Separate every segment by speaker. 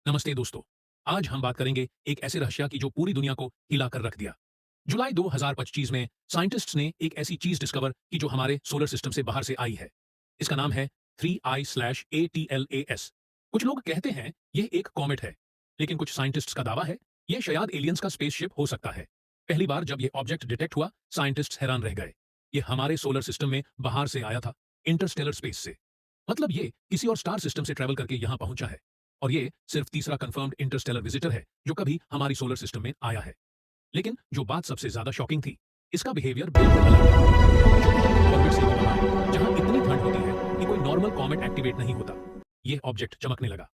Speaker 1: नमस्ते दोस्तों। आज हम बात करेंगे एक ऐसे रहस्य की जो पूरी दुनिया को हिला कर रख दिया। जुलाई 2025 में साइंटिस्ट्स ने एक ऐसी चीज डिस्कवर की जो हमारे सोलर सिस्टम से बाहर से आई है। इसका नाम है 3I/ATLAS। कुछ लोग कहते हैं यह एक कॉमेट है, लेकिन कुछ साइंटिस्ट्स का दावा है यह शायद एलियंस का स्पेसशिप हो सकता है। पहली बार जब यह ऑब्जेक्ट डिटेक्ट हुआ, साइंटिस्ट्स हैरान रह गए। यह हमारे सोलर सिस्टम में बाहर से आया था, इंटरस्टेलर स्पेस से। मतलब ये किसी और स्टार सिस्टम से ट्रैवल करके यहां पहुंचा है। और ये सिर्फ तीसरा कंफर्म्ड इंटरस्टेलर विजिटर है जो कभी हमारी सोलर सिस्टम में आया है। लेकिन जो बात सबसे ज्यादा शॉकिंग थी, इसका बिहेवियर बिल्कुल अलग है। जुपिटर ऑर्बिट से निकला, जहां इतनी ठंड होती है कि कोई नॉर्मल कॉमेट एक्टिवेट नहीं होता। ये ऑब्जेक्ट चमकने लगा।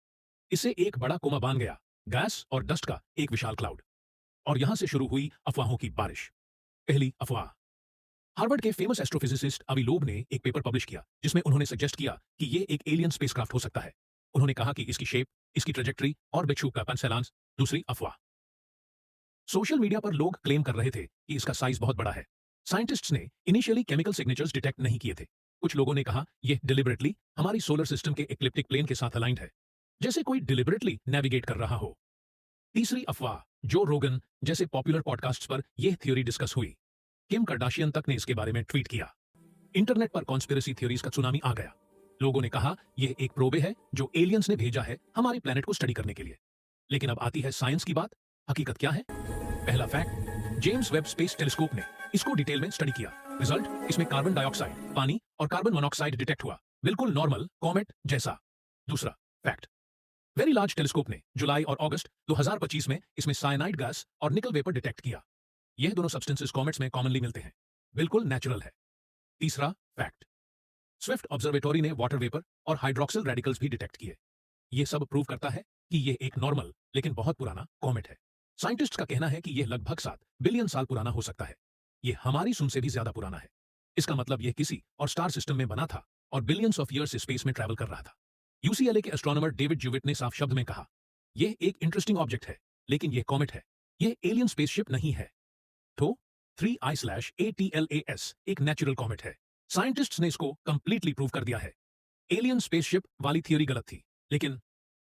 Speaker 1: इससे एक बड़ा कोमा बांध गया, गैस और डस्ट का एक विशाल क्लाउड। और यहां से शुरू हुई अफवाहों की बारिश। पहली अफवाह, हार्वर्ड के फेमस एस्ट्रोफिजिसिस्ट अवी लोब ने एक पेपर पब्लिश किया जिसमें उन्होंने सजेस्ट किया कि ये एक एलियन स्पेसक्राफ्ट हो सकता है। उन्होंने कहा कि इसकी शेप, इसकी ट्रेजेक्टरी और बिच्छू का पेंसेलांस। दूसरी अफवाह, सोशल मीडिया पर लोग क्लेम कर रहे थे कि इसका साइज बहुत बड़ा है। साइंटिस्ट्स ने इनिशियली केमिकल सिग्नेचर्स डिटेक्ट नहीं किए थे। कुछ लोगों ने कहा यह डिलिबरेटली हमारी सोलर सिस्टम के इक्लिप्टिक प्लेन के साथ अलाइंड है, जैसे कोई डिलिबरेटली नेविगेट कर रहा हो। तीसरी अफवाह, जो रोगन जैसे पॉपुलर पॉडकास्ट्स पर यह थ्योरी डिस्कस हुई। किम कार्दाशियन तक ने इसके बारे में ट्वीट किया। इंटरनेट पर कॉन्स्पिरेसी थ्योरीज का सुनामी आ गया। लोगों ने कहा यह एक प्रोबे है जो एलियंस ने भेजा है हमारे प्लेनेट को स्टडी करने के लिए। लेकिन अब आती है साइंस की बात। हकीकत क्या है? पहला fact, James Webb space telescope ने इसको डिटेल में स्टडी किया। रिजल्ट, इसमें कार्बन डाइऑक्साइड, पानी और कार्बन मोनोऑक्साइड डिटेक्ट हुआ, बिल्कुल नॉर्मल कॉमेट जैसा। दूसरा फैक्ट, वेरी लार्ज टेलीस्कोप ने जुलाई और अगस्त 2025 में इसमें साइनाइड गैस और निकल वेपर डिटेक्ट किया। यह दोनों सब्सटेंसेस कॉमेट्स में कॉमनली मिलते हैं, बिल्कुल नेचुरल है। तीसरा फैक्ट, स्विफ्ट ऑब्जर्वेटरी ने वाटर वेपर और हाइड्रोक्सिल रेडिकल्स भी डिटेक्ट किए। यह सब प्रूव करता है कि यह एक नॉर्मल लेकिन बहुत पुराना कॉमेट है। साइंटिस्ट का कहना है कि यह लगभग 7 बिलियन साल पुराना हो सकता है। यह हमारी सन से भी ज्यादा पुराना है। इसका मतलब यह किसी और स्टार सिस्टम में बना था और बिलियंस ऑफ ईयर्स से स्पेस में ट्रैवल कर रहा था। यूसीएलए के एस्ट्रोनॉमर डेविड ज्यूविट ने साफ शब्द में कहा, यह एक इंटरेस्टिंग ऑब्जेक्ट है, लेकिन यह कॉमेट है, यह एलियन स्पेसशिप नहीं है। तो 3I/ATLAS एक नेचुरल कॉमेट है। साइंटिस्ट्स ने इसको कंप्लीटली प्रूव कर दिया है। एलियन स्पेसशिप वाली थ्योरी गलत थी, लेकिन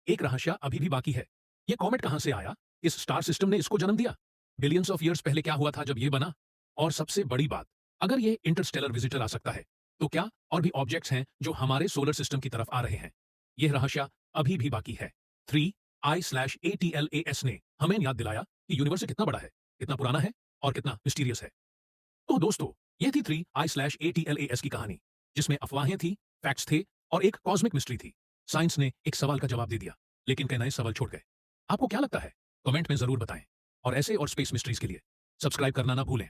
Speaker 1: एक रहस्य अभी भी बाकी है। यह कॉमेट कहां से आया? इस स्टार सिस्टम ने इसको जन्म दिया? बिलियंस ऑफ ईयर्स पहले क्या हुआ था जब यह बना? और सबसे बड़ी बात, अगर यह इंटरस्टेलर विजिटर आ सकता है, तो क्या और भी ऑब्जेक्ट्स हैं जो हमारे सोलर सिस्टम की तरफ आ रहे हैं? यह रहस्य अभी भी बाकी है। 3I/ATLAS ने हमें याद दिलाया कि यूनिवर्स कितना बड़ा है, कितना पुराना है और कितना मिस्टीरियस है। तो दोस्तों, यह थी 3I/ATLAS की कहानी, जिसमें अफवाहें थी, फैक्ट्स थे और एक कॉस्मिक मिस्ट्री थी। साइंस ने एक सवाल का जवाब दे दिया, लेकिन कई नए सवाल छोड़ गए। आपको क्या लगता है? कमेंट में जरूर बताएं। और ऐसे और स्पेस मिस्ट्रीज के लिए सब्सक्राइब करना ना भूलें।